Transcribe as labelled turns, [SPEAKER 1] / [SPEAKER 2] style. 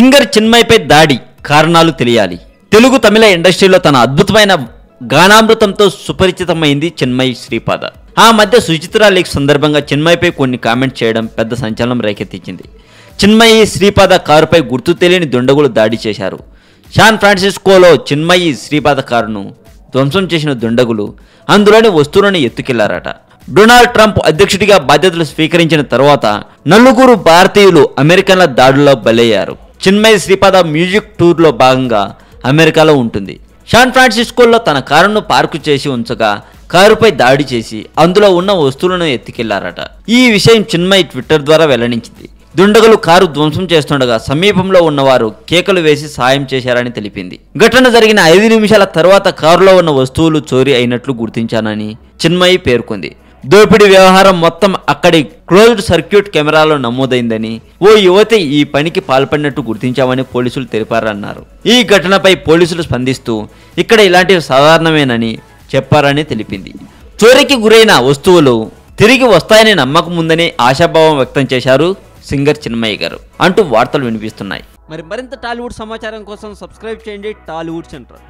[SPEAKER 1] Singer చిన్మయ్పై దాడి కారణాలు తెలియాలి. తెలుగు తమిళ ఇండస్ట్రీలో తన అద్భుతమైన గానామృతంతో సుపరిచితమైంది చిన్మయి శ్రీపాద. ఆ మధ్య సుచిత్ర లీక్ సందర్భంగా చిన్మయ్పై కొన్ని కామెంట్స్ చేయడం పెద్ద సంచలనం రేకెత్తించింది. చిన్మయి శ్రీపాద కారుపై గుర్తు తెలియని దుండగులు దాడి చేశారు. శాన్ ఫ్రాన్సిస్కోలో చిన్మయి శ్రీపాద కారును ధ్వంసం చేసిన దుండగులు అందులోని వస్తువులను ఎత్తుకెళ్లారట. డొనాల్డ్ ట్రంప్ అధ్యక్షుడిగా బాధ్యతలు స్వీకరించిన తర్వాత నలుగురు భారతీయులు అమెరికన్ల దాడుల్లో బలయ్యారు. చిన్మయి శ్రీపాద మ్యూజిక్ టూర్లో భాగంగా అమెరికాలో ఉంటుంది. శాన్ ఫ్రాన్సిస్కోలో తన కారును పార్కు చేసి ఉంచగా కారుపై దాడి చేసి అందులో ఉన్న వస్తువులను ఎత్తుకెళ్లారట. ఈ విషయం చిన్మయి ట్విట్టర్ ద్వారా వెల్లడించింది. దుండగులు కారు ధ్వంసం చేస్తుండగా సమీపంలో ఉన్నవారు కేకలు వేసి సాయం చేశారని తెలిపింది. ఘటన జరిగిన 5 నిమిషాల తర్వాత కారులో ఉన్న వస్తువులు చోరీ అయినట్లు గుర్తించానని చిన్మయి పేర్కొంది. దోపిడీ వ్యవహారం మొత్తం అక్కడి క్లోజ్డ్ సర్క్యూట్ కెమెరాలో నమోదైందని, ఓ యువతి ఈ పనికి పాల్పడినట్టు గుర్తించామని పోలీసులు తెలిపారన్నారు. ఈ ఘటనపై పోలీసులు స్పందిస్తూ ఇక్కడ ఇలాంటివి సాధారణమేనని చెప్పారని తెలిపింది. చోరీకి గురైన వస్తువులు తిరిగి వస్తాయని నమ్మకం ఉందని ఆశాభావం వ్యక్తం చేశారు సింగర్ చిన్మయి గారు అంటూ వార్తలు వినిపిస్తున్నాయి. మరింత టాలీవుడ్ సమాచారం కోసం సబ్స్క్రైబ్ చేయండి టాలీవుడ్ సెంటర్.